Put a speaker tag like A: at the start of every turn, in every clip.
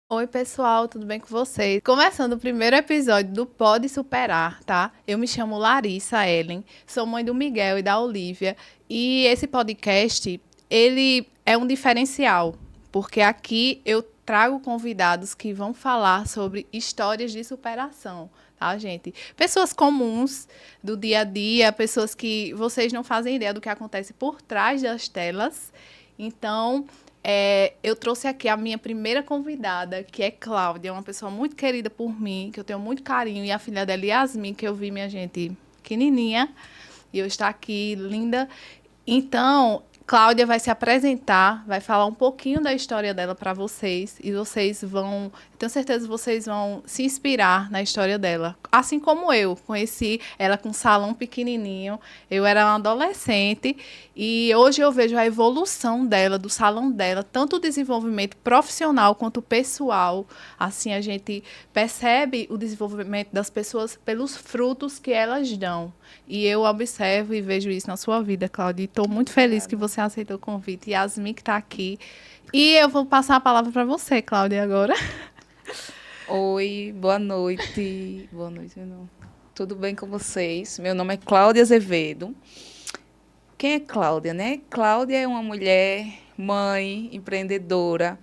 A: Oi, pessoal, tudo bem com vocês? Começando o primeiro episódio do Pode Superar, tá? Eu me chamo Larissa Ellen, sou mãe do Miguel e da Olivia, e esse podcast, ele é um diferencial, porque aqui eu trago convidados que vão falar sobre histórias de superação, tá, gente? Pessoas comuns do dia a dia, pessoas que vocês não fazem ideia do que acontece por trás das telas. Então, eu trouxe aqui a minha primeira convidada, que é Cláudia, uma pessoa muito querida por mim, que eu tenho muito carinho, e a filha dela, Yasmin, que eu vi, minha gente, pequenininha, e eu estou aqui, linda. Então, Cláudia vai se apresentar, vai falar um pouquinho da história dela para vocês e vocês vão, tenho certeza que vocês vão se inspirar na história dela. Assim como eu, conheci ela com um salão pequenininho, eu era uma adolescente e hoje eu vejo a evolução dela, do salão dela, tanto o desenvolvimento profissional quanto pessoal. Assim a gente percebe o desenvolvimento das pessoas pelos frutos que elas dão. E eu observo e vejo isso na sua vida, Cláudia. E estou muito feliz que
B: Obrigada.
A: você aceitou o convite. Yasmin, que está aqui. E eu vou passar a palavra para você, Cláudia, agora.
B: Oi, boa noite. Boa noite, não. Tudo bem com vocês? Meu nome é Cláudia Azevedo. Quem é Cláudia, né? Cláudia é uma mulher, mãe, empreendedora,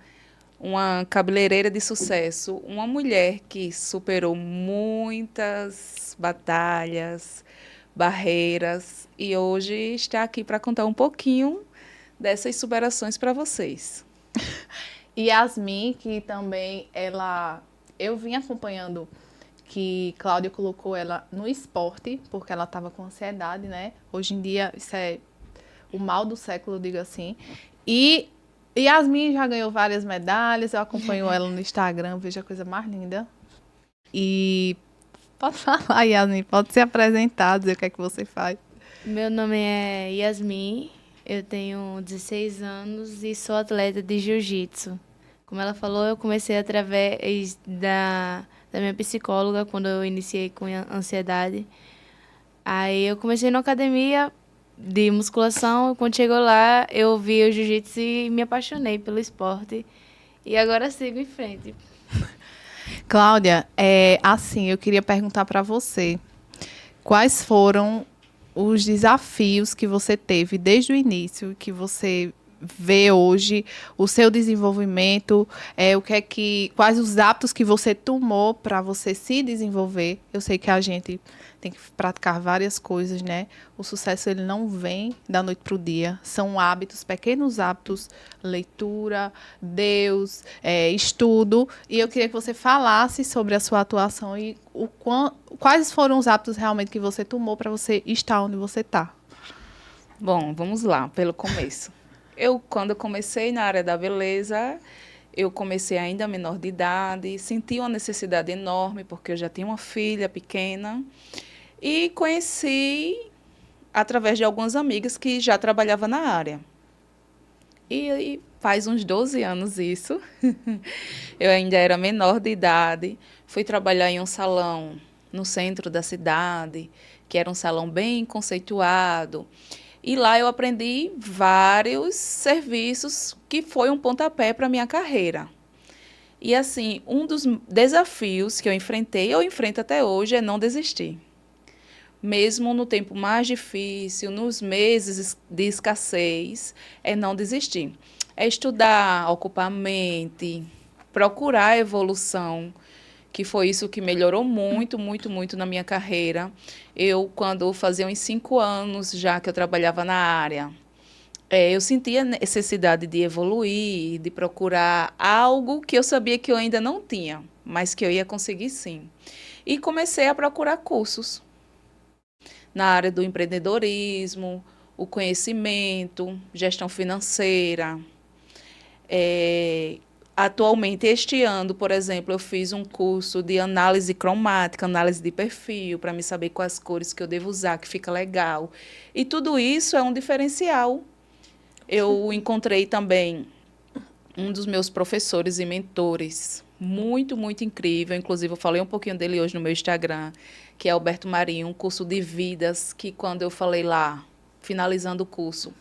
B: uma cabeleireira de sucesso, uma mulher que superou muitas batalhas, barreiras e hoje está aqui para contar um pouquinho dessas superações para vocês.
A: E Yasmin, que também eu vim acompanhando que Cláudia colocou ela no esporte, porque ela estava com ansiedade, né? Hoje em dia, isso é o mal do século, eu digo assim. E Yasmin já ganhou várias medalhas, eu acompanho ela no Instagram, vejo a coisa mais linda. E pode falar, Yasmin, pode se apresentar, dizer o que é que você faz.
C: Meu nome é Yasmin, eu tenho 16 anos e sou atleta de jiu-jitsu. Como ela falou, eu comecei através da minha psicóloga quando eu iniciei com ansiedade. Aí eu comecei na academia de musculação e quando chegou lá eu vi o jiu-jitsu e me apaixonei pelo esporte. E agora sigo em frente.
A: Cláudia, assim, eu queria perguntar para você, quais foram os desafios que você teve desde o início, que você vê hoje o seu desenvolvimento, quais os hábitos que você tomou para você se desenvolver. Eu sei que a gente tem que praticar várias coisas, né? O sucesso ele não vem da noite para o dia. São hábitos, pequenos hábitos, leitura, Deus, estudo. E eu queria que você falasse sobre a sua atuação e quais foram os hábitos realmente que você tomou para você estar onde você está.
B: Bom, vamos lá, pelo começo. Quando eu comecei na área da beleza, eu comecei ainda menor de idade, senti uma necessidade enorme, porque eu já tinha uma filha pequena, e conheci através de algumas amigas que já trabalhavam na área. E faz uns 12 anos isso. Eu ainda era menor de idade, fui trabalhar em um salão no centro da cidade, que era um salão bem conceituado. E lá eu aprendi vários serviços que foi um pontapé para a minha carreira. E assim, um dos desafios que eu enfrentei, eu enfrento até hoje, é não desistir. Mesmo no tempo mais difícil, nos meses de escassez, é não desistir. É estudar, ocupar a mente, procurar a evolução, que foi isso que melhorou muito, muito, muito na minha carreira. Eu, quando fazia uns 5 anos já que eu trabalhava na área, eu sentia a necessidade de evoluir, de procurar algo que eu sabia que eu ainda não tinha, mas que eu ia conseguir sim. E comecei a procurar cursos na área do empreendedorismo, o conhecimento, gestão financeira. É, Atualmente, este ano, por exemplo, eu fiz um curso de análise cromática, análise de perfil, para me saber quais cores que eu devo usar, que fica legal. E tudo isso é um diferencial. Eu encontrei também um dos meus professores e mentores, muito, muito incrível. Inclusive, eu falei um pouquinho dele hoje no meu Instagram, que é Alberto Marinho, um curso de vidas, que quando eu falei lá, finalizando o curso,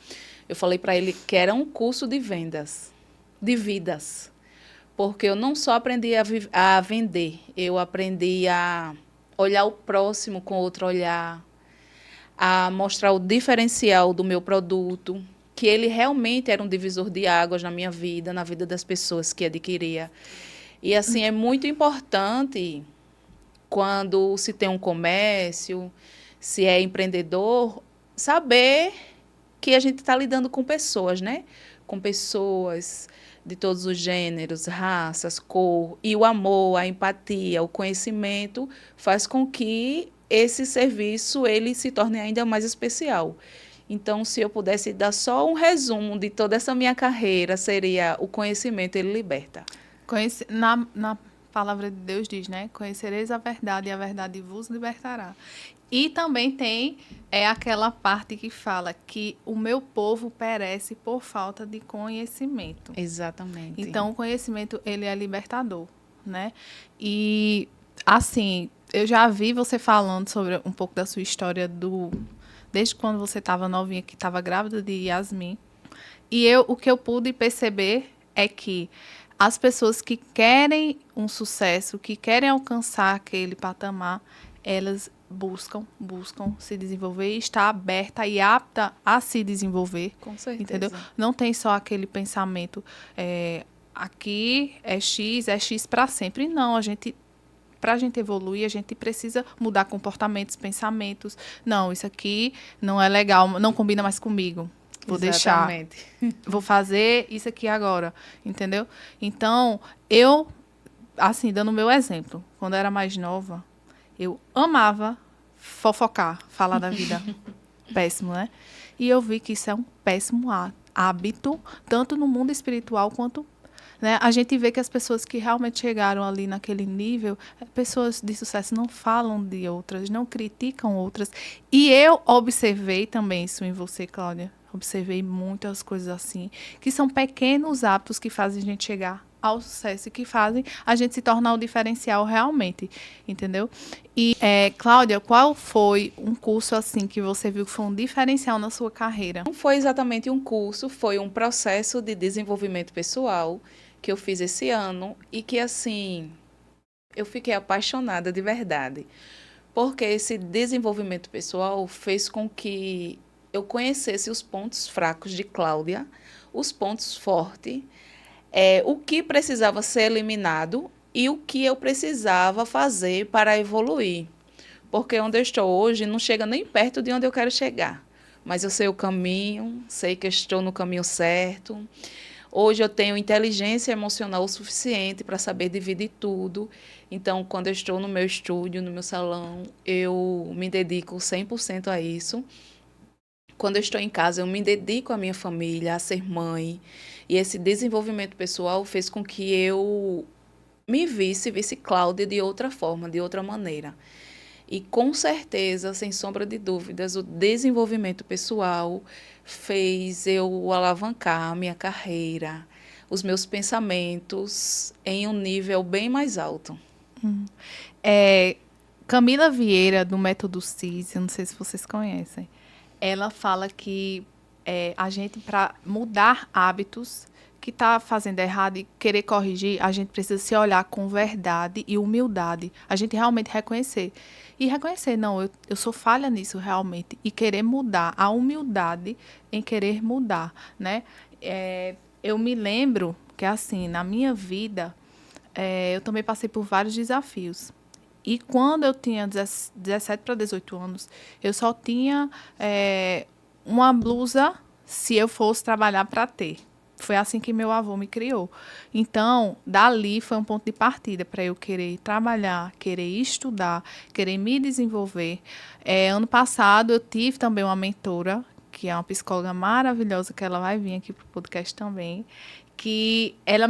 B: eu falei para ele que era um curso de vendas, de vidas. porque eu não só aprendi a vender, eu aprendi a olhar o próximo com outro olhar, a mostrar o diferencial do meu produto, que ele realmente era um divisor de águas na minha vida, na vida das pessoas que adquiria. E assim, é muito importante quando se tem um comércio, se é empreendedor, saber que a gente está lidando com pessoas, né? Com pessoas de todos os gêneros, raças, cor, e o amor, a empatia, o conhecimento faz com que esse serviço ele se torne ainda mais especial. Então, se eu pudesse dar só um resumo de toda essa minha carreira, seria o conhecimento, ele liberta.
A: Na palavra de Deus diz, né? Conhecereis a verdade e a verdade vos libertará. E também tem aquela parte que fala que o meu povo perece por falta de conhecimento.
B: Exatamente.
A: Então, o conhecimento, ele é libertador, né? E, assim, eu já vi você falando sobre um pouco da sua história desde quando você estava novinha, que estava grávida de Yasmin. E o que eu pude perceber é que as pessoas que querem um sucesso, que querem alcançar aquele patamar, elas buscam se desenvolver e estar aberta e apta a se desenvolver.
B: Com certeza.
A: Entendeu? Não tem só aquele pensamento, aqui é X para sempre. Não, para a gente evoluir, a gente precisa mudar comportamentos, pensamentos. Não, isso aqui não é legal, não combina mais comigo. Vou
B: Exatamente.
A: deixar. Vou fazer isso aqui agora, entendeu? Então, assim, dando o meu exemplo, quando eu era mais nova, eu amava fofocar, falar da vida. Péssimo, né? E eu vi que isso é um péssimo hábito, tanto no mundo espiritual quanto, né? A gente vê que as pessoas que realmente chegaram ali naquele nível, pessoas de sucesso não falam de outras, não criticam outras. E eu observei também isso em você, Cláudia. Observei muitas coisas assim, que são pequenos hábitos que fazem a gente chegar ao sucesso e que fazem a gente se tornar o diferencial realmente, entendeu? E, Cláudia, qual foi um curso assim que você viu que foi um diferencial na sua carreira?
B: Não foi exatamente um curso, foi um processo de desenvolvimento pessoal que eu fiz esse ano e que, assim, eu fiquei apaixonada de verdade. Porque esse desenvolvimento pessoal fez com que eu conhecesse os pontos fracos de Cláudia, os pontos fortes, o que precisava ser eliminado e o que eu precisava fazer para evoluir. Porque onde eu estou hoje não chega nem perto de onde eu quero chegar. Mas eu sei o caminho, sei que estou no caminho certo. Hoje eu tenho inteligência emocional o suficiente para saber dividir tudo. Então, quando eu estou no meu estúdio, no meu salão, eu me dedico 100% a isso. Quando eu estou em casa, eu me dedico à minha família, a ser mãe. E esse desenvolvimento pessoal fez com que eu visse Cláudia de outra forma, de outra maneira. E com certeza, sem sombra de dúvidas, o desenvolvimento pessoal fez eu alavancar a minha carreira, os meus pensamentos em um nível bem mais alto.
A: Camila Vieira, do Método CIS, eu não sei se vocês conhecem, ela fala que a gente, para mudar hábitos que está fazendo errado e querer corrigir, a gente precisa se olhar com verdade e humildade. A gente realmente reconhecer. E reconhecer, não, eu sou falha nisso realmente. E querer mudar. A humildade em querer mudar, né? Eu me lembro que, assim, na minha vida, eu também passei por vários desafios. E quando eu tinha 17 para 18 anos, eu só tinha uma blusa se eu fosse trabalhar para ter. Foi assim que meu avô me criou. Então, dali foi um ponto de partida para eu querer trabalhar, querer estudar, querer me desenvolver. Ano passado, eu tive também uma mentora, que é uma psicóloga maravilhosa, que ela vai vir aqui para o podcast também, que ela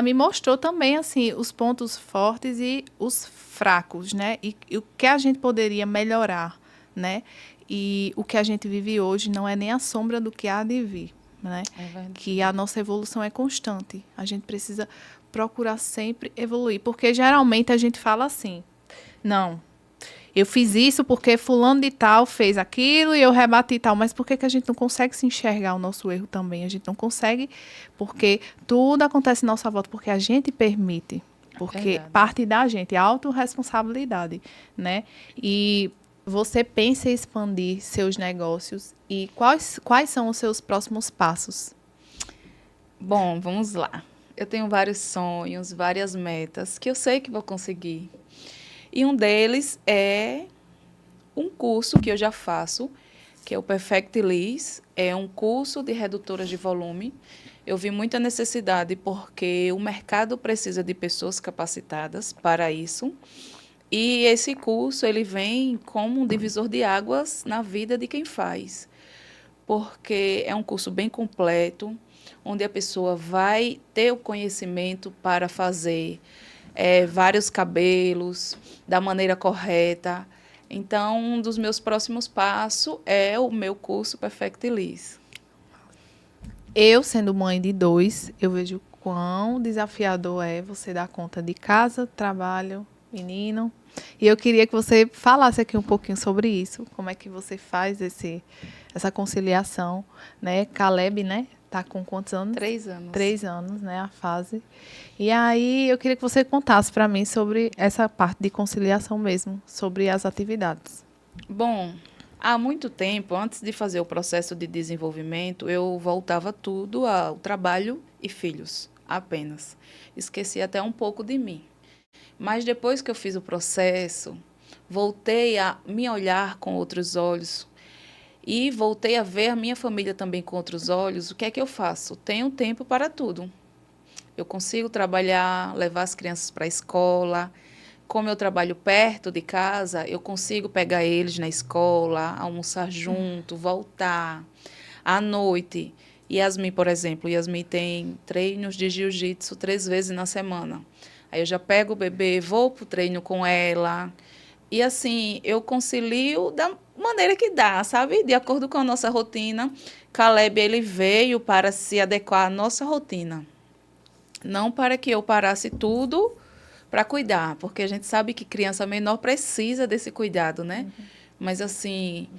A: me mostrou também assim os pontos fortes e os fracos, né? E o que a gente poderia melhorar, né? E o que a gente vive hoje não é nem a sombra do que há de vir, né? Que a nossa evolução é constante. A gente precisa procurar sempre evoluir, porque geralmente a gente fala assim: não, eu fiz isso porque fulano de tal fez aquilo e eu rebati e tal. Mas por que que a gente não consegue se enxergar o nosso erro também? A gente não consegue, porque tudo acontece em nossa volta, porque a gente permite. Porque
B: Verdade.
A: parte da gente, é autorresponsabilidade, né? E você pensa em expandir seus negócios e quais são os seus próximos passos?
B: Bom, vamos lá. Eu tenho vários sonhos, várias metas que eu sei que vou conseguir. E um deles é um curso que eu já faço, que é o Perfect Liz. É um curso de redutoras de volume. Eu vi muita necessidade porque o mercado precisa de pessoas capacitadas para isso. E esse curso ele vem como um divisor de águas na vida de quem faz, porque é um curso bem completo, onde a pessoa vai ter o conhecimento para fazer vários cabelos da maneira correta. Então, um dos meus próximos passos é o meu curso Perfect Liz.
A: Eu, sendo mãe de 2, eu vejo quão desafiador é você dar conta de casa, trabalho, menino. E eu queria que você falasse aqui um pouquinho sobre isso. Como é que você faz essa conciliação, né? Caleb, né? Tá com quantos anos?
B: 3 anos.
A: 3 anos, né? A fase. E aí eu queria que você contasse para mim sobre essa parte de conciliação mesmo, sobre as atividades.
B: Bom, há muito tempo, antes de fazer o processo de desenvolvimento, eu voltava tudo ao trabalho e filhos, apenas. Esqueci até um pouco de mim. Mas depois que eu fiz o processo, voltei a me olhar com outros olhos e voltei a ver a minha família também com outros olhos. O que é que eu faço? Tenho tempo para tudo. Eu consigo trabalhar, levar as crianças para a escola. Como eu trabalho perto de casa, eu consigo pegar eles na escola, almoçar junto, voltar. À noite, Yasmin, por exemplo, Yasmin tem treinos de jiu-jitsu 3 vezes na semana. Aí eu já pego o bebê, vou para o treino com ela. E assim, eu concilio da maneira que dá, sabe? De acordo com a nossa rotina. Caleb, ele veio para se adequar à nossa rotina. Não para que eu parasse tudo para cuidar, porque a gente sabe que criança menor precisa desse cuidado, né? Mas assim,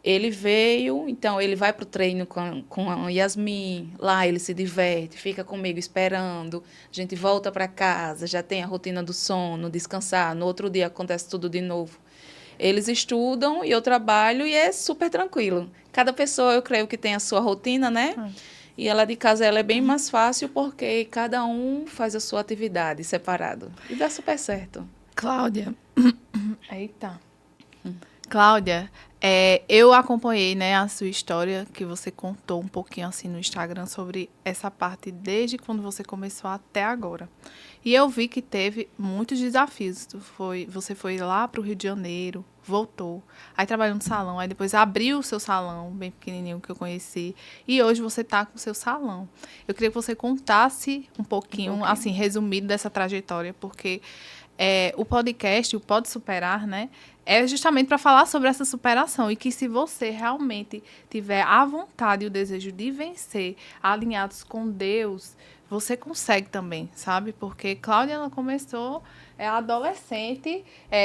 B: ele veio, então ele vai para o treino com a Yasmin, lá ele se diverte, fica comigo esperando, a gente volta para casa, já tem a rotina do sono, descansar, no outro dia acontece tudo de novo. Eles estudam e eu trabalho e é super tranquilo. Cada pessoa, eu creio que tem a sua rotina, né? E ela de casa ela é bem mais fácil porque cada um faz a sua atividade separado. E dá super certo.
A: Cláudia. Eita. Cláudia, eu acompanhei, né, a sua história, que você contou um pouquinho assim no Instagram sobre essa parte desde quando você começou até agora. E eu vi que teve muitos desafios. Você foi lá para o Rio de Janeiro, voltou, aí trabalhou no salão, aí depois abriu o seu salão, bem pequenininho que eu conheci, e hoje você está com o seu salão. Eu queria que você contasse um pouquinho, assim, resumido dessa trajetória, porque o podcast, o Pode Superar, né, é justamente para falar sobre essa superação e que se você realmente tiver a vontade e o desejo de vencer, alinhados com Deus, você consegue também, sabe? Porque Cláudia, ela começou adolescente,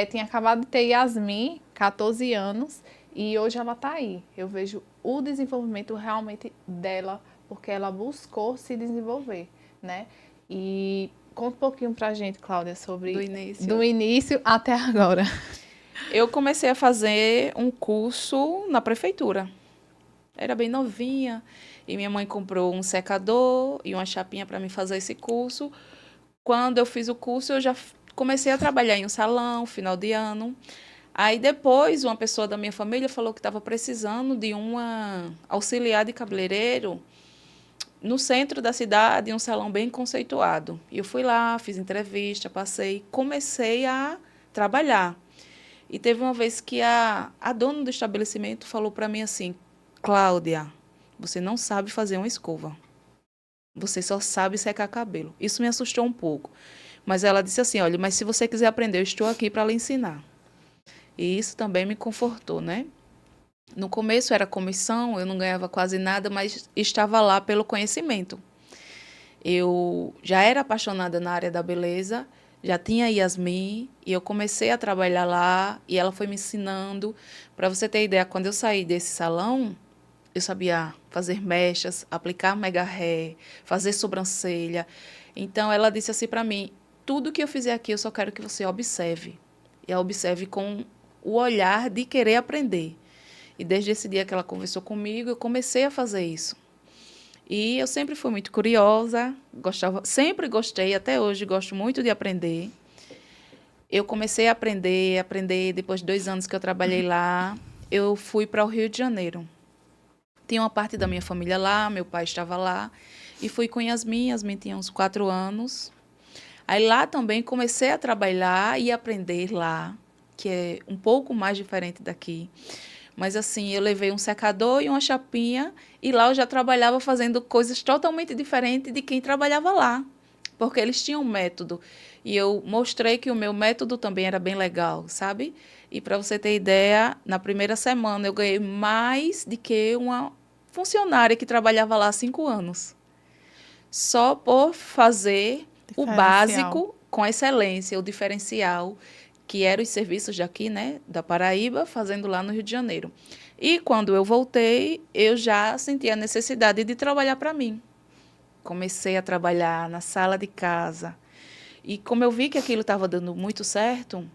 A: tinha acabado de ter Yasmin, 14 anos, e hoje ela está aí. Eu vejo o desenvolvimento realmente dela, porque ela buscou se desenvolver, né? E conta um pouquinho pra gente, Cláudia, sobre do início até agora.
B: Eu comecei a fazer um curso na prefeitura. Era bem novinha e minha mãe comprou um secador e uma chapinha para mim fazer esse curso. Quando eu fiz o curso, eu já comecei a trabalhar em um salão, final de ano. Aí depois, uma pessoa da minha família falou que estava precisando de uma auxiliar de cabeleireiro no centro da cidade, em um salão bem conceituado. E eu fui lá, fiz entrevista, passei, comecei a trabalhar. E teve uma vez que a dona do estabelecimento falou para mim assim: Cláudia, você não sabe fazer uma escova. Você só sabe secar cabelo. Isso me assustou um pouco. Mas ela disse assim: olha, mas se você quiser aprender, eu estou aqui para lhe ensinar. E isso também me confortou, né? No começo era comissão, eu não ganhava quase nada, mas estava lá pelo conhecimento. Eu já era apaixonada na área da beleza, já tinha a Yasmin, e eu comecei a trabalhar lá, e ela foi me ensinando. Para você ter ideia, quando eu saí desse salão, eu sabia fazer mechas, aplicar mega hair, fazer sobrancelha. Então, ela disse assim para mim, tudo que eu fizer aqui, eu só quero que você observe. E observe com o olhar de querer aprender. E desde esse dia que ela conversou comigo, eu comecei a fazer isso. E eu sempre fui muito curiosa, sempre gostei, até hoje gosto muito de aprender. Eu comecei a aprender, depois de 2 anos que eu trabalhei lá, eu fui para o Rio de Janeiro. Tinha uma parte da minha família lá, meu pai estava lá, e fui com Yasmin tinha uns 4 anos. Aí lá também comecei a trabalhar e aprender lá, que é um pouco mais diferente daqui. Mas assim, eu levei um secador e uma chapinha e lá eu já trabalhava fazendo coisas totalmente diferentes de quem trabalhava lá, porque eles tinham um método. E eu mostrei que o meu método também era bem legal, sabe? E para você ter ideia, na primeira semana eu ganhei mais do que uma funcionária que trabalhava lá há 5 anos. Só por fazer o
A: Diferencial.
B: básico com excelência, o diferencial, que eram os serviços daqui, né, da Paraíba, fazendo lá no Rio de Janeiro. E quando eu voltei, eu já senti a necessidade de trabalhar para mim. Comecei a trabalhar na sala de casa. E como eu vi que aquilo estava dando muito certo,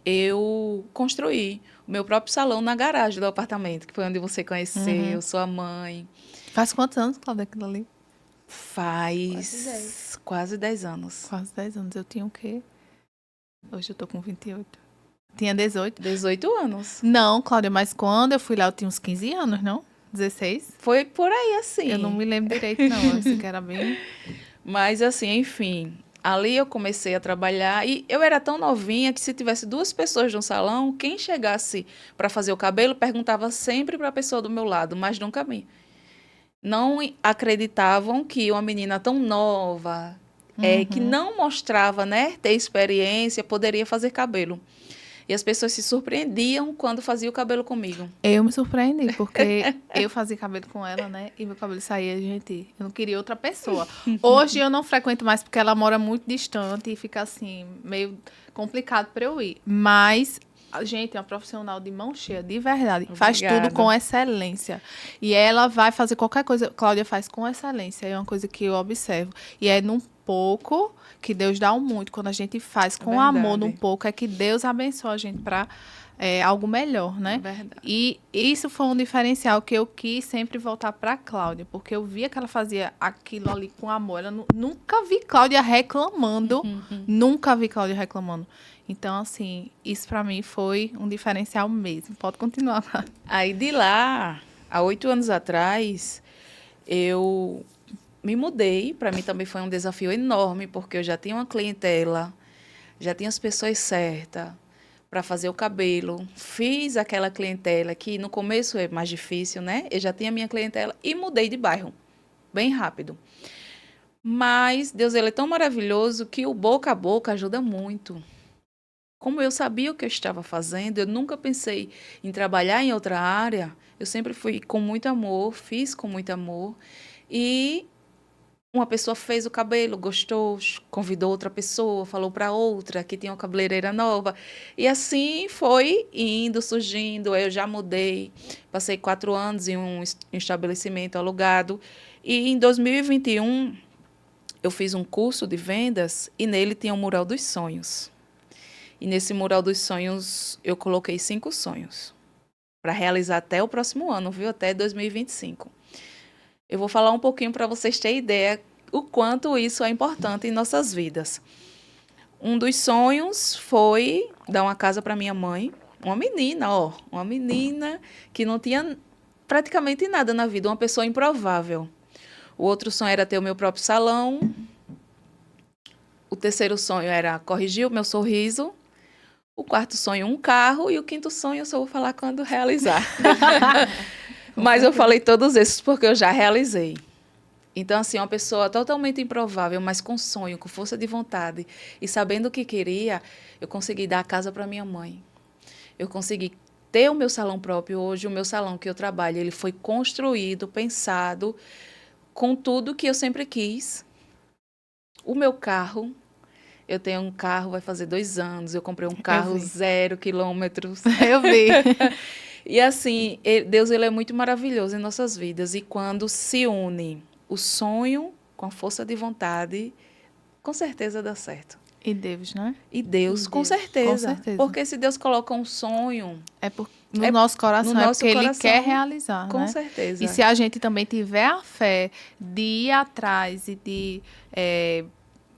B: eu construí o meu próprio salão na garagem do apartamento, que foi onde você conheceu, sua mãe.
A: Faz quantos anos, Cláudia, aquilo ali?
B: Faz quase 10 anos.
A: Quase 10 anos. Eu tinha o quê? Hoje eu tô com 28. Tinha 18.
B: 18 anos.
A: Não, Cláudia, mas quando eu fui lá, eu tinha uns 15 anos, não? 16?
B: Foi por aí assim.
A: Eu não me lembro direito, não. Eu sei que era bem...
B: Mas assim, enfim, ali eu comecei a trabalhar e eu era tão novinha que se tivesse 2 pessoas no salão, quem chegasse para fazer o cabelo perguntava sempre para a pessoa do meu lado, mas nunca a mim. Não acreditavam que uma menina tão nova, que não mostrava, né, ter experiência, poderia fazer cabelo. E as pessoas se surpreendiam quando fazia o cabelo comigo.
A: Eu me surpreendi, porque eu fazia cabelo com ela, né? E meu cabelo saía, gente. Eu não queria outra pessoa. Hoje eu não frequento mais, porque ela mora muito distante e fica assim, meio complicado para eu ir. Mas, gente, é uma profissional de mão cheia, de verdade. Faz
B: Obrigada.
A: tudo com excelência. E ela vai fazer qualquer coisa, Cláudia faz com excelência. É uma coisa que eu observo. E é num pouco que Deus dá um muito. Quando a gente faz com
B: Verdade.
A: amor num pouco, é que Deus abençoa a gente para algo melhor, né?
B: Verdade.
A: E isso foi um diferencial que eu quis sempre voltar para Cláudia, porque eu via que ela fazia aquilo ali com amor. Nunca vi Cláudia reclamando, nunca vi Cláudia reclamando. Então, assim, isso para mim foi um diferencial mesmo. Pode continuar.
B: Aí de lá, há 8 anos atrás, eu me mudei. Para mim também foi um desafio enorme, porque eu já tinha uma clientela, já tinha as pessoas certas para fazer o cabelo. Fiz aquela clientela que no começo é mais difícil, né? Eu já tinha minha clientela e mudei de bairro, bem rápido. Mas Deus, ele é tão maravilhoso que o boca a boca ajuda muito. Como eu sabia o que eu estava fazendo, eu nunca pensei em trabalhar em outra área. Eu sempre fui com muito amor, fiz com muito amor. E uma pessoa fez o cabelo, gostou, convidou outra pessoa, falou para outra que tinha uma cabeleireira nova. E assim foi indo, surgindo. Eu já mudei, passei 4 anos em um estabelecimento alugado. E em 2021, eu fiz um curso de vendas e nele tinha um mural dos sonhos. E nesse mural dos sonhos, eu coloquei 5 sonhos para realizar até o próximo ano, viu? Até 2025. Eu vou falar um pouquinho para vocês terem ideia o quanto isso é importante em nossas vidas. Um dos sonhos foi dar uma casa para minha mãe. Uma menina que não tinha praticamente nada na vida, uma pessoa improvável. O outro sonho era ter o meu próprio salão. O terceiro sonho era corrigir o meu sorriso. O quarto sonho, um carro. E o quinto sonho eu só vou falar quando realizar. Mas eu falei todos esses porque eu já realizei. Então, assim, uma pessoa totalmente improvável, mas com sonho, com força de vontade e sabendo o que queria, eu consegui dar a casa para minha mãe. Eu consegui ter o meu salão próprio. Hoje, o meu salão que eu trabalho, ele foi construído, pensado, com tudo que eu sempre quis. O meu carro, Eu tenho um carro, vai fazer 2 anos. Eu comprei um carro
A: vi.
B: 0 quilômetros.
A: Eu vi.
B: E assim, Deus ele é muito maravilhoso em nossas vidas. E quando se une o sonho com a força de vontade, com certeza dá certo.
A: E Deus, né?
B: E Deus, com
C: Deus,
B: certeza.
A: com certeza.
B: Porque se Deus coloca um sonho,
A: No
B: É
A: nosso coração,
B: no
A: é
B: nosso
A: porque Ele
B: coração,
A: quer realizar,
B: com
A: né?
B: certeza.
A: E se a gente também tiver a fé de ir atrás e de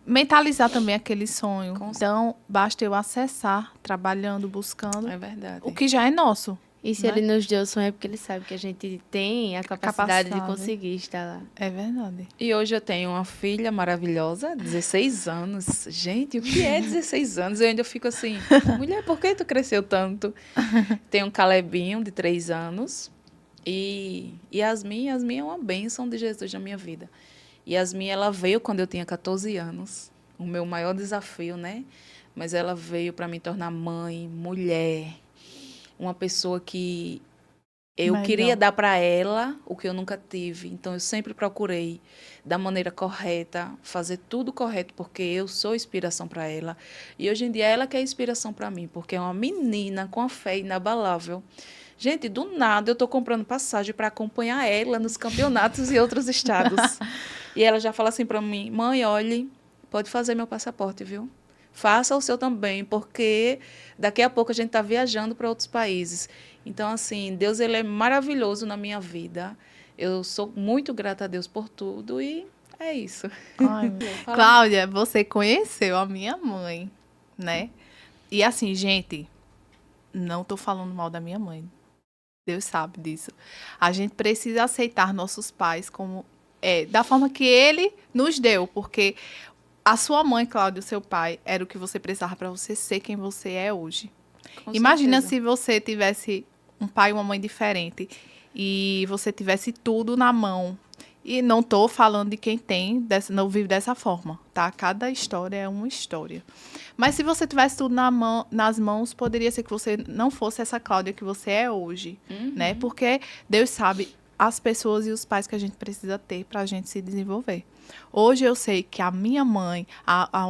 A: mentalizar também aquele sonho. Então, basta eu acessar, trabalhando, buscando,
B: É verdade.
A: o que já é nosso.
C: E se
A: né?
C: ele nos deu o sonho é porque ele sabe que a gente tem a capacidade de
A: Capacidade.
C: conseguir estar lá.
A: É verdade.
B: E hoje eu tenho uma filha maravilhosa, 16 anos. Gente, o que é 16 anos? Eu ainda fico assim, mulher, por que tu cresceu tanto? Tenho um Calebinho de 3 anos. E Yasmin é uma bênção de Jesus na minha vida. Yasmin, ela veio quando eu tinha 14 anos. O meu maior desafio, né? Mas ela veio para me tornar mãe, mulher, uma pessoa que eu
A: Melhor.
B: queria dar para ela o que eu nunca tive. Então, eu sempre procurei da maneira correta, fazer tudo correto, porque eu sou inspiração para ela. E hoje em dia, ela que é inspiração para mim, porque é uma menina com a fé inabalável. Gente, do nada, eu estou comprando passagem para acompanhar ela nos campeonatos e outros estados. E ela já fala assim para mim, mãe, olhe, pode fazer meu passaporte, viu? Faça o seu também, porque daqui a pouco a gente está viajando para outros países. Então, assim, Deus ele é maravilhoso na minha vida. Eu sou muito grata a Deus por tudo e é isso.
A: Ai,
B: Fala.
A: Cláudia, você conheceu a minha mãe, né? E assim, gente, não tô falando mal da minha mãe. Deus sabe disso. A gente precisa aceitar nossos pais como da forma que ele nos deu, porque a sua mãe, Cláudia, o seu pai, era o que você precisava para você ser quem você é hoje.
B: Com
A: Imagina
B: certeza.
A: se você tivesse um pai e uma mãe diferente e você tivesse tudo na mão. E não tô falando de quem tem, não vive dessa forma, tá? Cada história é uma história. Mas se você tivesse tudo nas mãos, poderia ser que você não fosse essa Cláudia que você é hoje, né? Porque Deus sabe as pessoas e os pais que a gente precisa ter para a gente se desenvolver. Hoje eu sei que a minha mãe,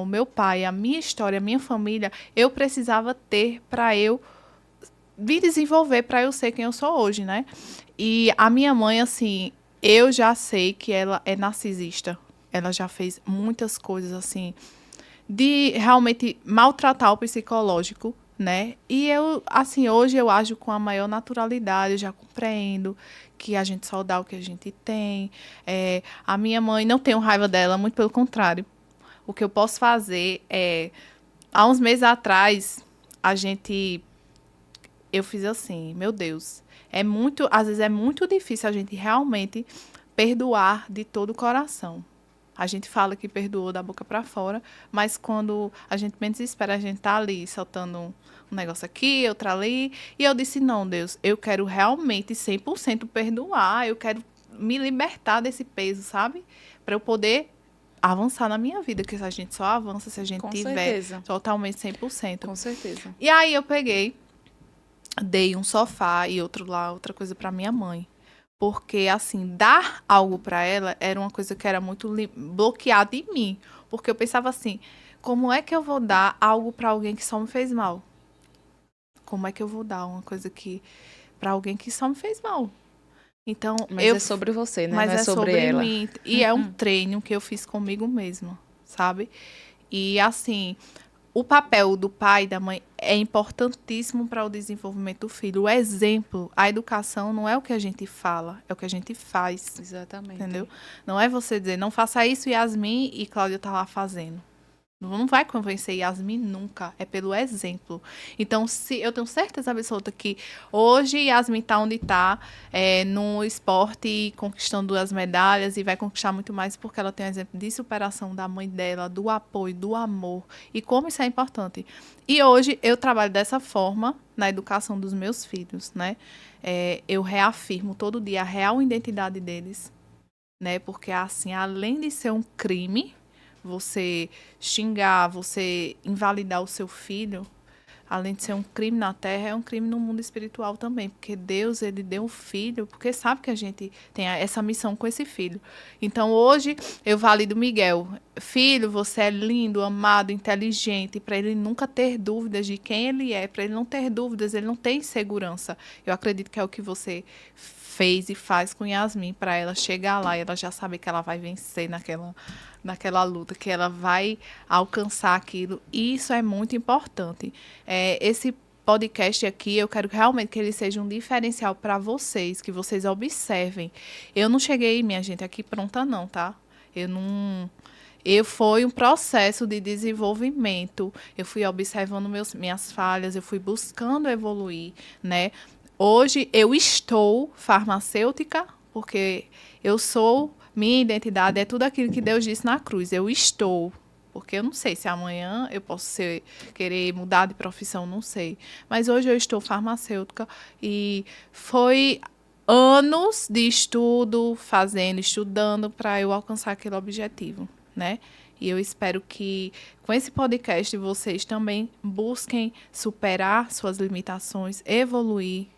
A: o meu pai, a minha história, a minha família, eu precisava ter para eu me desenvolver, para eu ser quem eu sou hoje, né? E a minha mãe, assim, eu já sei que ela é narcisista. Ela já fez muitas coisas, assim, de realmente maltratar o psicológico, né? E eu, assim, hoje eu ajo com a maior naturalidade, eu já compreendo que a gente só dá o que a gente tem. A minha mãe, não tenho raiva dela, muito pelo contrário. O que eu posso fazer há uns meses atrás, eu fiz assim, meu Deus, às vezes é muito difícil a gente realmente perdoar de todo o coração. A gente fala que perdoou da boca para fora, mas quando a gente menos espera, a gente tá ali soltando um negócio aqui, outro ali. E eu disse, não, Deus, eu quero realmente 100% perdoar, eu quero me libertar desse peso, sabe? Para eu poder avançar na minha vida, porque a gente só avança se a gente
B: Com
A: tiver
B: certeza.
A: totalmente 100%.
B: Com certeza.
A: E aí eu peguei, dei um sofá e outra coisa para minha mãe. Porque, assim, dar algo para ela era uma coisa que era muito bloqueada em mim. Porque eu pensava assim, como é que eu vou dar algo para alguém que só me fez mal? Como é que eu vou dar uma coisa para alguém que só me fez mal? Então,
B: Mas é sobre você, né?
A: mas
B: Não é
A: é
B: sobre ela.
A: mim. E é um treino que eu fiz comigo mesma, sabe? E, assim, o papel do pai e da mãe é importantíssimo para o desenvolvimento do filho. O exemplo, a educação não é o que a gente fala, é o que a gente faz.
B: Exatamente.
A: Entendeu? Não é você dizer, não faça isso, Yasmin, e Cláudia tá lá fazendo. Não vai convencer Yasmin nunca, é pelo exemplo. Então, se eu tenho certeza absoluta que hoje Yasmin está onde está, no esporte, conquistando as medalhas e vai conquistar muito mais porque ela tem um exemplo de superação da mãe dela, do apoio, do amor e como isso é importante. E hoje eu trabalho dessa forma na educação dos meus filhos, né? Eu reafirmo todo dia a real identidade deles, né? Porque assim, além de ser um crime você xingar, você invalidar o seu filho, além de ser um crime na terra, é um crime no mundo espiritual também, porque Deus, ele deu um filho, porque sabe que a gente tem essa missão com esse filho. Então, hoje, eu valido Miguel. Filho, você é lindo, amado, inteligente, para ele nunca ter dúvidas de quem ele é, para ele não ter dúvidas, ele não tem insegurança. Eu acredito que é o que você fez e faz com Yasmin, para ela chegar lá e ela já saber que ela vai vencer naquela luta, que ela vai alcançar aquilo. E isso é muito importante. Esse podcast aqui, eu quero realmente que ele seja um diferencial para vocês, que vocês observem. Eu não cheguei, minha gente, aqui pronta não, tá? Foi um processo de desenvolvimento. Eu fui observando minhas falhas, eu fui buscando evoluir, né? Hoje eu estou farmacêutica, porque minha identidade é tudo aquilo que Deus disse na cruz. Eu estou, porque eu não sei se amanhã eu posso querer mudar de profissão, não sei. Mas hoje eu estou farmacêutica e foi anos de estudo, estudando para eu alcançar aquele objetivo, né? E eu espero que com esse podcast vocês também busquem superar suas limitações, evoluir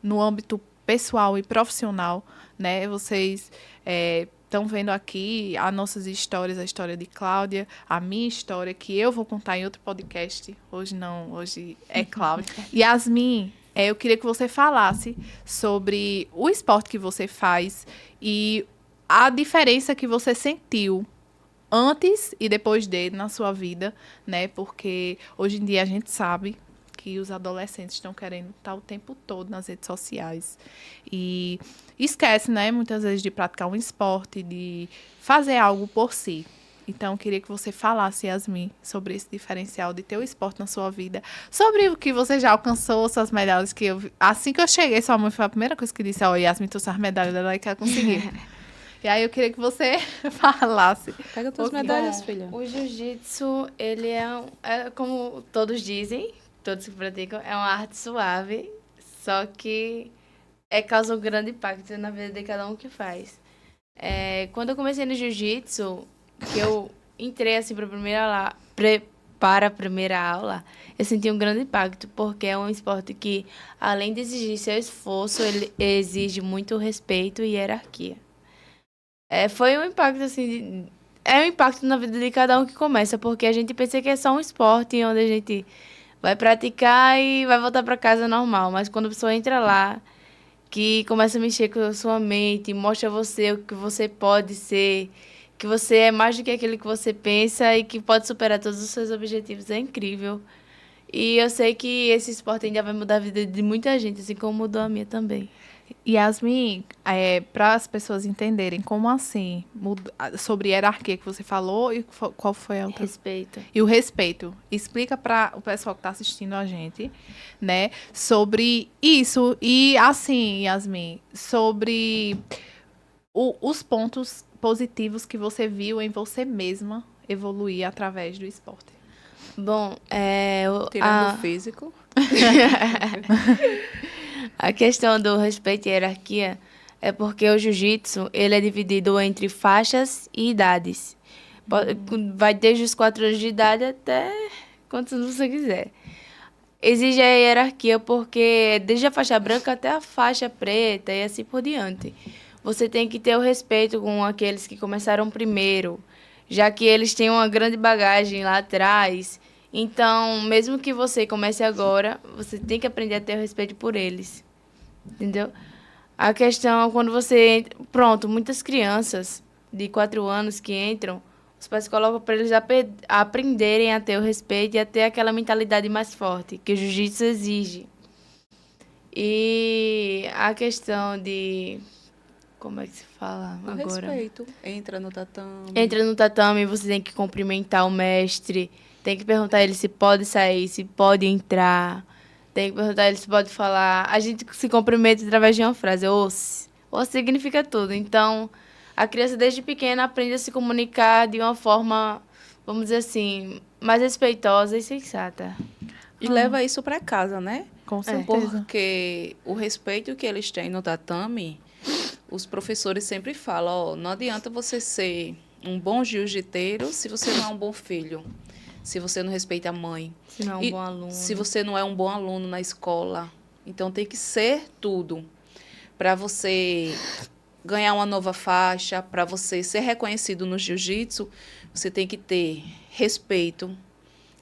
A: no âmbito pessoal e profissional, né? Vocês estão vendo aqui as nossas histórias, a história de Cláudia, a minha história, que eu vou contar em outro podcast. Hoje não, hoje é Cláudia. Yasmin, eu queria que você falasse sobre o esporte que você faz e a diferença que você sentiu antes e depois dele na sua vida, né? Porque hoje em dia a gente sabe que os adolescentes estão querendo estar o tempo todo nas redes sociais e esquece, né, muitas vezes de praticar um esporte, de fazer algo por si. Então, eu queria que você falasse, Yasmin, sobre esse diferencial de ter o esporte na sua vida, sobre o que você já alcançou, suas medalhas que assim que eu cheguei, sua mãe foi a primeira coisa que disse, Yasmin, trouxe as medalhas dela e quer conseguir. E aí eu queria que você falasse.
B: Pega tuas medalhas, filha.
C: O jiu-jitsu, ele é como todos dizem, todos que praticam, é uma arte suave, só que causa um grande impacto na vida de cada um que faz. Quando eu comecei no jiu-jitsu, que eu entrei assim para a primeira aula, eu senti um grande impacto, porque é um esporte que, além de exigir seu esforço, ele exige muito respeito e hierarquia. Foi um impacto assim, um impacto na vida de cada um que começa, porque a gente pensa que é só um esporte onde a gente vai praticar e vai voltar para casa normal. Mas quando a pessoa entra lá, que começa a mexer com a sua mente, mostra a você o que você pode ser, que você é mais do que aquilo que você pensa e que pode superar todos os seus objetivos, é incrível. E eu sei que esse esporte ainda vai mudar a vida de muita gente, assim como mudou a minha também.
A: Yasmin, para as pessoas entenderem como assim, sobre hierarquia que você falou e qual foi a outra?
C: Respeito.
A: E o respeito. Explica para o pessoal que está assistindo a gente, né, sobre isso. E assim, Yasmin, sobre os pontos positivos que você viu em você mesma evoluir através do esporte.
C: Bom,
B: Tirando o físico.
C: A questão do respeito e hierarquia é porque o jiu-jitsu, ele é dividido entre faixas e idades. Vai desde os 4 anos de idade até quantos você quiser. Exige a hierarquia porque desde a faixa branca até a faixa preta e assim por diante. Você tem que ter o respeito com aqueles que começaram primeiro, já que eles têm uma grande bagagem lá atrás. Então, mesmo que você comece agora, você tem que aprender a ter o respeito por eles. Entendeu? A questão, quando você... Pronto, muitas crianças de 4 anos que entram, os pais colocam para eles aprenderem a ter o respeito e a ter aquela mentalidade mais forte, que o jiu-jitsu exige. E a questão de... Como é que se fala agora?
B: Respeito. Entra no tatame.
C: Entra no tatame, você tem que cumprimentar o mestre, tem que perguntar a ele se pode sair, se pode entrar, tem que perguntar a ele se pode falar. A gente se cumprimenta através de uma frase, osse. Osse significa tudo. Então, a criança desde pequena aprende a se comunicar de uma forma, vamos dizer assim, mais respeitosa e sensata.
B: E leva isso para casa, né?
A: Com certeza.
B: Porque o respeito que eles têm no tatame, os professores sempre falam, não adianta você ser um bom jiu-jiteiro se você não é um bom filho. se você não respeita a mãe.
C: Se não é um bom aluno.
B: Se você não é um bom aluno na escola. Então, tem que ser tudo. Para você ganhar uma nova faixa, para você ser reconhecido no jiu-jitsu, você tem que ter respeito,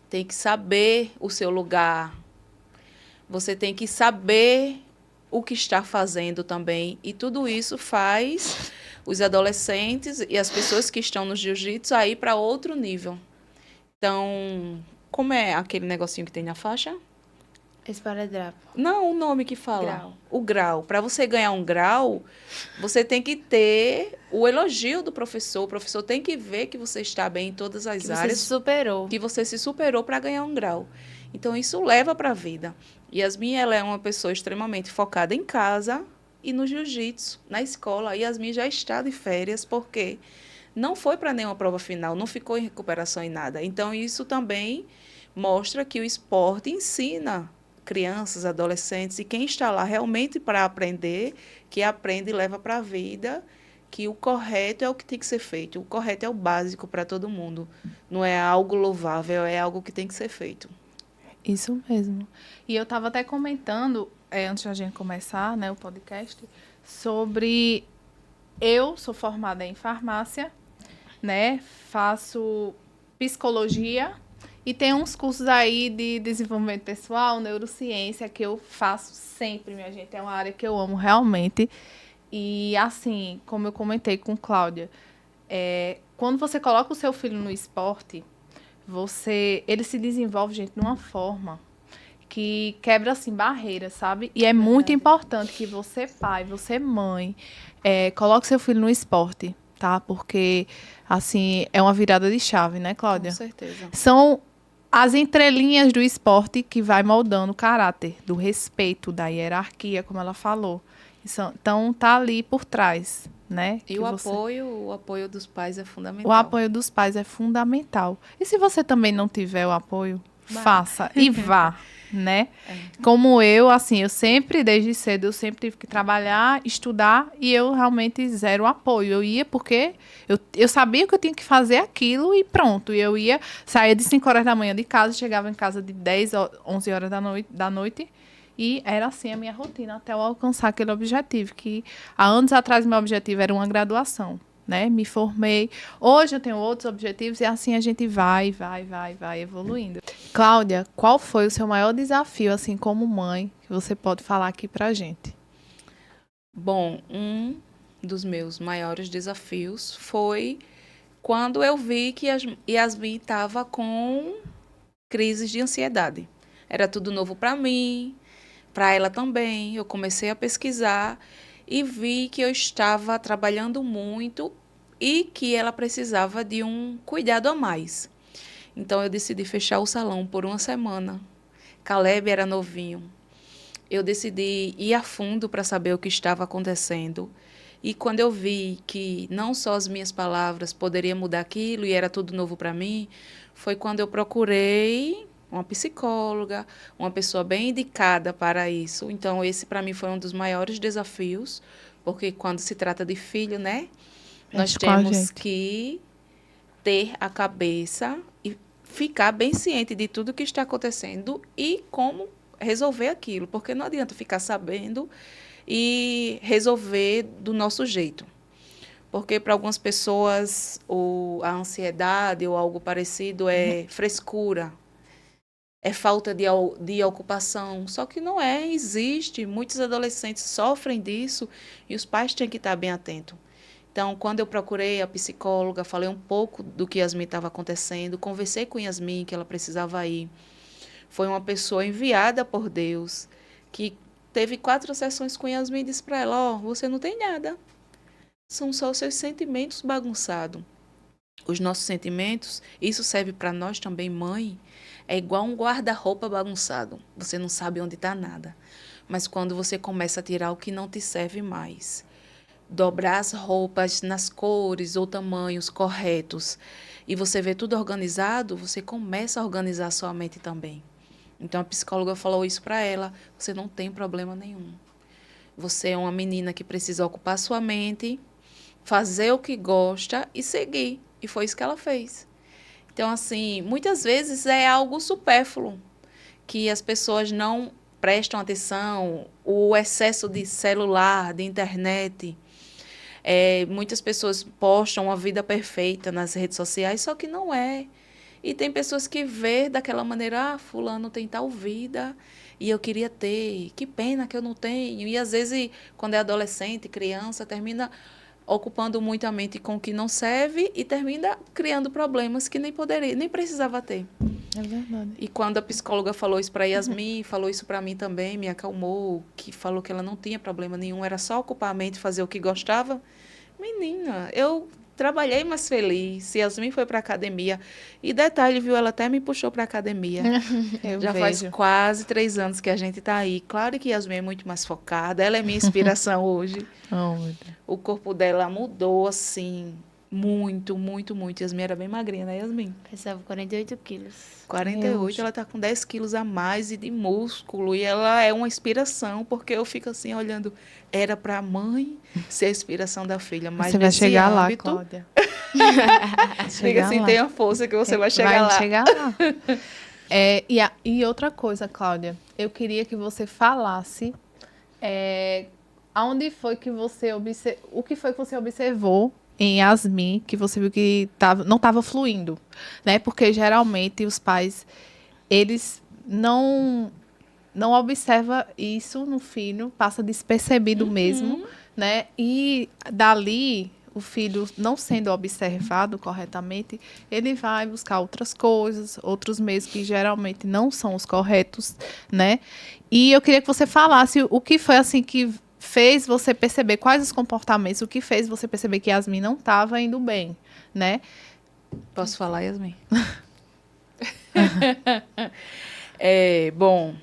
B: tem que saber o seu lugar, você tem que saber o que está fazendo também. E tudo isso faz os adolescentes e as pessoas que estão no jiu-jitsu aí para outro nível. Então, como é aquele negocinho que tem na faixa?
C: Esparadrapo.
B: Não, o nome que fala.
C: Grau.
B: O grau. Para você ganhar um grau, você tem que ter o elogio do professor. O professor tem que ver que você está bem em todas as
C: Que você
B: áreas.
C: se superou.
B: Que você se superou para ganhar um grau. Então, isso leva para a vida. Yasmin, ela é uma pessoa extremamente focada em casa e no jiu-jitsu, na escola. A Yasmin já está de férias, porque não foi para nenhuma prova final, não ficou em recuperação em nada. Então, isso também mostra que o esporte ensina crianças, adolescentes e quem está lá realmente para aprender, que aprende e leva para a vida, que o correto é o que tem que ser feito. O correto é o básico para todo mundo. Não é algo louvável, é algo que tem que ser feito.
A: Isso mesmo. E eu estava até comentando, antes da gente começar, né, o podcast, sobre... Eu sou formada em farmácia, né? Faço psicologia e tem uns cursos aí de desenvolvimento pessoal, neurociência, que eu faço sempre, minha gente. É uma área que eu amo realmente. E assim, como eu comentei com Cláudia, quando você coloca o seu filho no esporte, ele se desenvolve, gente, de uma forma que quebra, assim, barreiras, sabe? E é muito importante que você, pai, você, mãe, coloque seu filho no esporte, tá? Porque, assim, é uma virada de chave, né, Cláudia?
B: Com certeza.
A: São as entrelinhas do esporte que vai moldando o caráter, do respeito, da hierarquia, como ela falou. Então, tá ali por trás, né?
B: E o apoio dos pais é fundamental.
A: O apoio dos pais é fundamental. E se você também não tiver o apoio, faça e vá, né? Como eu, assim, eu sempre, desde cedo, eu sempre tive que trabalhar, estudar, e eu realmente zero apoio. Eu ia porque eu sabia que eu tinha que fazer aquilo e pronto. E eu ia, saía de 5 horas da manhã de casa, chegava em casa de 10, 11 horas da noite, e era assim a minha rotina até eu alcançar aquele objetivo, que há anos atrás meu objetivo era uma graduação, né? Me formei. Hoje eu tenho outros objetivos e assim a gente vai evoluindo. Cláudia, qual foi o seu maior desafio, assim, como mãe, que você pode falar aqui pra gente?
B: Bom, um dos meus maiores desafios foi quando eu vi que Yasmin estava com crises de ansiedade. Era tudo novo para mim, para ela também. Eu comecei a pesquisar e vi que eu estava trabalhando muito e que ela precisava de um cuidado a mais. Então, eu decidi fechar o salão por uma semana. Caleb era novinho. Eu decidi ir a fundo para saber o que estava acontecendo. E quando eu vi que não só as minhas palavras poderiam mudar aquilo e era tudo novo para mim, foi quando eu procurei uma psicóloga, uma pessoa bem indicada para isso. Então, esse para mim foi um dos maiores desafios, porque quando se trata de filho, né, nós temos que ter a cabeça e ficar bem ciente de tudo que está acontecendo e como resolver aquilo, porque não adianta ficar sabendo e resolver do nosso jeito. Porque para algumas pessoas a ansiedade ou algo parecido é frescura, é falta de ocupação. Só que não é, existe. Muitos adolescentes sofrem disso e os pais têm que estar bem atentos. Então, quando eu procurei a psicóloga, falei um pouco do que Yasmin estava acontecendo, conversei com Yasmin que ela precisava ir. Foi uma pessoa enviada por Deus, que teve 4 sessões com Yasmin e disse para ela, você não tem nada. São só os seus sentimentos bagunçados. Os nossos sentimentos, isso serve para nós também, mãe, é igual um guarda-roupa bagunçado. Você não sabe onde está nada. Mas quando você começa a tirar o que não te serve mais, dobrar as roupas nas cores ou tamanhos corretos, e você vê tudo organizado, você começa a organizar a sua mente também. Então, a psicóloga falou isso para ela, você não tem problema nenhum. Você é uma menina que precisa ocupar sua mente, fazer o que gosta e seguir. E foi isso que ela fez. Então, assim, muitas vezes é algo supérfluo, que as pessoas não prestam atenção, o excesso de celular, de internet. Muitas pessoas postam uma vida perfeita nas redes sociais, só que não é. E tem pessoas que vê daquela maneira, fulano tem tal vida e eu queria ter, que pena que eu não tenho. E às vezes, quando é adolescente, criança, termina ocupando muito a mente com o que não serve e termina criando problemas que nem poderia, nem precisava ter.
A: É verdade.
B: E quando a psicóloga falou isso para Yasmin, falou isso para mim também, me acalmou, que falou que ela não tinha problema nenhum, era só ocupar a mente, fazer o que gostava. Menina, eu trabalhei mais feliz. Yasmin foi para academia. E detalhe, viu? Ela até me puxou para academia.
A: Eu
B: Já faz
A: vejo.
B: quase 3 anos que a gente está aí. Claro que Yasmin é muito mais focada. Ela é minha inspiração hoje.
A: Oh, meu Deus.
B: O corpo dela mudou, assim, muito, muito, muito. Yasmin era bem magrinha, né, Yasmin?
C: Pesava 48 quilos.
B: 48, ela está com 10 quilos a mais e de músculo. E ela é uma inspiração, porque eu fico assim, olhando. Era para a mãe ser a inspiração da filha, mas
A: Você vai
B: nesse
A: chegar lá,
B: âmbito,
A: Cláudia.
B: diga assim, tenha força que você vai chegar lá.
A: Chegar lá. E outra coisa, Cláudia, eu queria que você falasse aonde foi que você o que foi que você observou em Yasmin, que você viu que não estava fluindo, né? Porque geralmente os pais, eles não observam isso no filho, passa despercebido mesmo, né? E dali, o filho não sendo observado corretamente, ele vai buscar outras coisas, outros meios que geralmente não são os corretos, né? E eu queria que você falasse o que foi assim que fez você perceber quais os comportamentos, o que fez você perceber que Yasmin não estava indo bem, né?
B: Posso falar, Yasmin? Bom,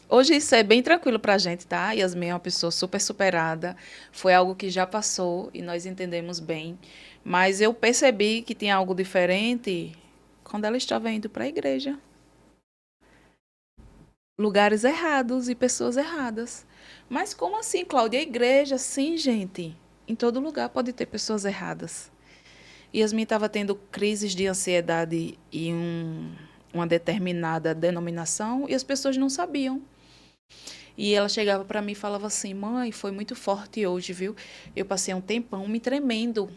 B: hoje isso é bem tranquilo para a gente, tá? Yasmin é uma pessoa super superada, foi algo que já passou e nós entendemos bem. Mas eu percebi que tinha algo diferente quando ela estava indo para a igreja. Lugares errados e pessoas erradas. Mas como assim, Cláudia? A igreja, sim, gente. Em todo lugar pode ter pessoas erradas. Yasmin estava tendo crises de ansiedade e uma determinada denominação e as pessoas não sabiam. E ela chegava para mim e falava assim, mãe, foi muito forte hoje, viu? Eu passei um tempão me tremendo.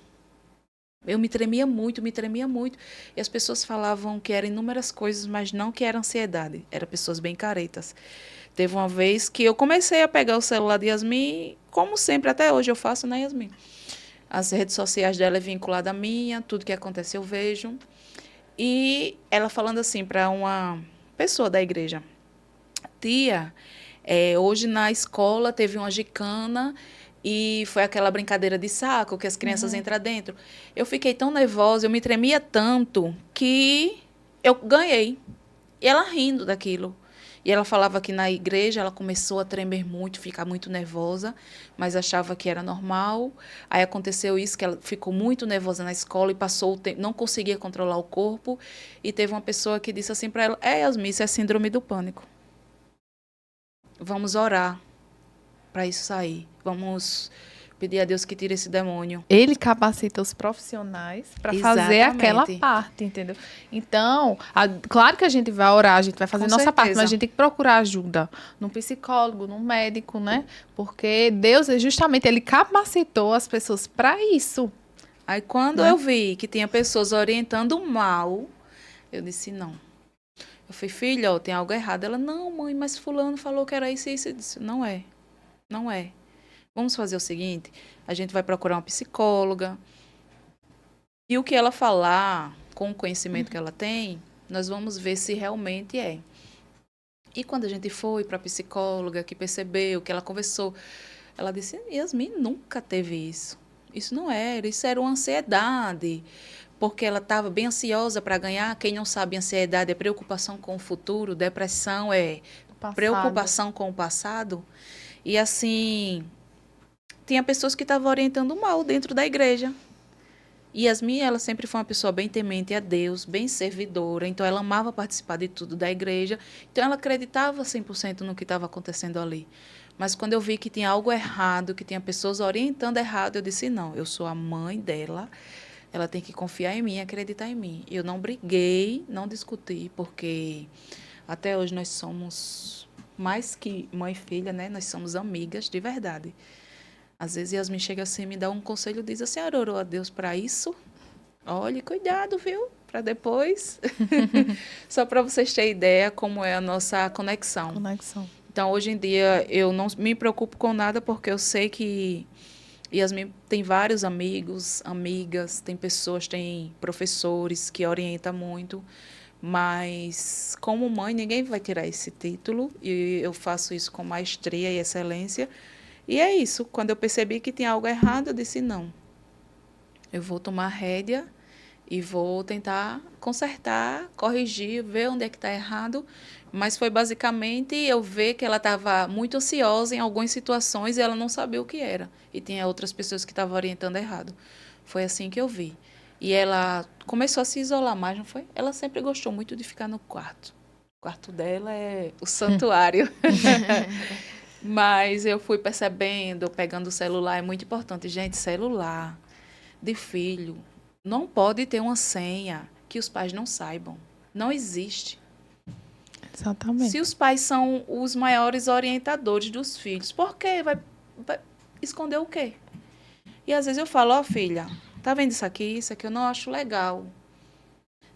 B: Eu me tremia muito, me tremia muito. E as pessoas falavam que eram inúmeras coisas, mas não que era ansiedade. Eram pessoas bem caretas. Teve uma vez que eu comecei a pegar o celular de Yasmin, como sempre, até hoje eu faço, né, Yasmin? As redes sociais dela é vinculada à minha, tudo que acontece eu vejo. E ela falando assim para uma pessoa da igreja, tia, hoje na escola teve uma gicana e foi aquela brincadeira de saco que as crianças entram dentro. Eu fiquei tão nervosa, eu me tremia tanto que eu ganhei. E ela rindo daquilo. E ela falava que na igreja ela começou a tremer muito, ficar muito nervosa, mas achava que era normal. Aí aconteceu isso, que ela ficou muito nervosa na escola e passou o tempo, não conseguia controlar o corpo. E teve uma pessoa que disse assim para ela, Yasmin, isso é síndrome do pânico. Vamos orar para isso sair. Vamos pedir a Deus que tire esse demônio.
A: Ele capacita os profissionais para fazer aquela parte, entendeu? Então, claro que a gente vai orar, a gente vai fazer nossa parte, mas a gente tem que procurar ajuda num psicólogo, num médico, né? Porque Deus, justamente, ele capacitou as pessoas para isso.
B: Aí, quando eu vi que tinha pessoas orientando mal, eu disse, não. Eu falei, filha, tem algo errado. Ela, não, mãe, mas fulano falou que era isso e isso. Eu disse, não é, não é. Vamos fazer o seguinte, a gente vai procurar uma psicóloga e o que ela falar, com o conhecimento que ela tem, nós vamos ver se realmente é. E quando a gente foi para a psicóloga, que percebeu, que ela conversou, ela disse, Yasmin nunca teve isso. Isso não era, isso era uma ansiedade, porque ela estava bem ansiosa para ganhar. Quem não sabe, ansiedade é preocupação com o futuro, depressão é preocupação com o passado. E assim, tinha pessoas que estavam orientando mal dentro da igreja. E Yasmin, ela sempre foi uma pessoa bem temente a Deus, bem servidora, então ela amava participar de tudo da igreja, então ela acreditava 100% no que estava acontecendo ali. Mas quando eu vi que tinha algo errado, que tinha pessoas orientando errado, eu disse, não, eu sou a mãe dela, Ela tem que confiar em mim, acreditar em mim. Eu não briguei, não discuti, porque até hoje nós somos mais que mãe e filha, né? Nós somos amigas de verdade. Às vezes Yasmin chega assim, me dá um conselho, diz: a senhora orou a Deus para isso? Olhe, cuidado, viu? Para depois. Só para vocês terem ideia como é a nossa conexão. Então, hoje em dia, eu não me preocupo com nada, porque eu sei que Yasmin tem vários amigos, amigas, tem pessoas, tem professores que orientam muito, mas como mãe, ninguém vai tirar esse título, e eu faço isso com maestria e excelência. E é isso. Quando eu percebi que tinha algo errado, eu disse: não, eu vou tomar a rédea e vou tentar consertar, corrigir, ver onde é que está errado. Mas foi basicamente eu ver que ela estava muito ansiosa em algumas situações e ela não sabia o que era. E tinha outras pessoas que estavam orientando errado. Foi assim que eu vi. E ela começou a se isolar mais, não foi? Ela sempre gostou muito de ficar no quarto. O quarto dela é o santuário. Mas eu fui percebendo, pegando o celular, é muito importante. Gente, celular de filho não pode ter uma senha que os pais não saibam. Não existe.
A: Exatamente.
B: Se os pais são os maiores orientadores dos filhos, por quê? Vai esconder o quê? E às vezes eu falo: ó, filha, tá vendo isso aqui? Isso aqui eu não acho legal.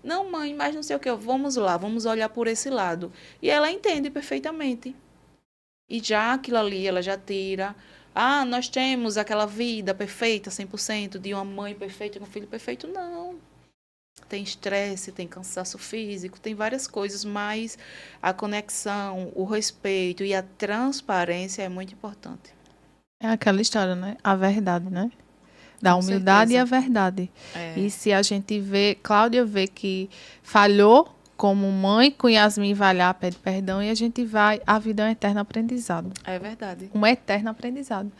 B: Não, mãe, mas não sei o quê. Vamos lá, vamos olhar por esse lado. E ela entende perfeitamente. E já aquilo ali, ela já tira. Ah, nós temos aquela vida perfeita, 100%, de uma mãe perfeita com um filho perfeito. Não. Tem estresse, tem cansaço físico, tem várias coisas, mas a conexão, o respeito e a transparência é muito importante.
A: É aquela história, né? A verdade, né? Da
B: Com
A: humildade
B: certeza.
A: e a verdade.
B: É.
A: E se a gente vê, Cláudia vê que falhou como mãe, com Yasmin vai lá, pede perdão e a gente vai, a vida é um eterno aprendizado.
B: É verdade.
A: Um eterno aprendizado,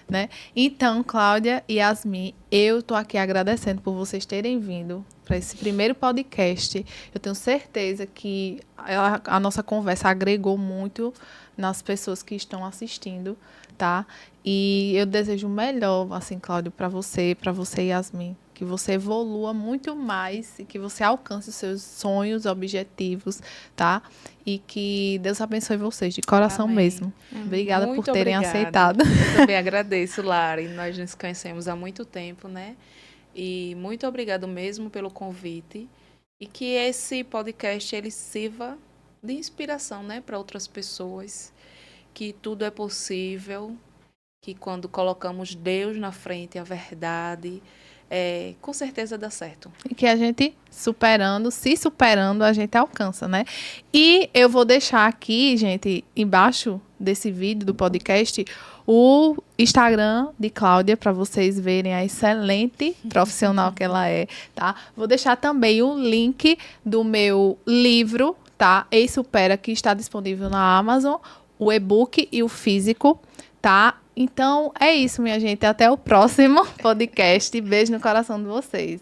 A: né? Então, Cláudia e Yasmin, eu tô aqui agradecendo por vocês terem vindo para esse primeiro podcast. Eu tenho certeza que a nossa conversa agregou muito nas pessoas que estão assistindo, tá? E eu desejo o melhor, assim, Cláudia, para você, Yasmin, que você evolua muito mais e que você alcance os seus sonhos, objetivos, tá? E que Deus abençoe vocês, de coração
B: Amém.
A: mesmo. Obrigada
B: Muito
A: por terem
B: obrigada.
A: aceitado.
B: Eu também agradeço, Lara. E nós nos conhecemos há muito tempo, né? E muito obrigado mesmo pelo convite. E que esse podcast ele sirva de inspiração, né, para outras pessoas. Que tudo é possível. Que quando colocamos Deus na frente, a verdade, com certeza dá certo.
A: E que a gente se superando, a gente alcança, né? E eu vou deixar aqui, gente, embaixo desse vídeo, do podcast, o Instagram de Cláudia, para vocês verem a excelente profissional que ela é, tá? Vou deixar também o link do meu livro, tá? Ei Supera, que está disponível na Amazon, o e-book e o físico, tá? Então, é isso, minha gente. Até o próximo podcast. Beijo no coração de vocês.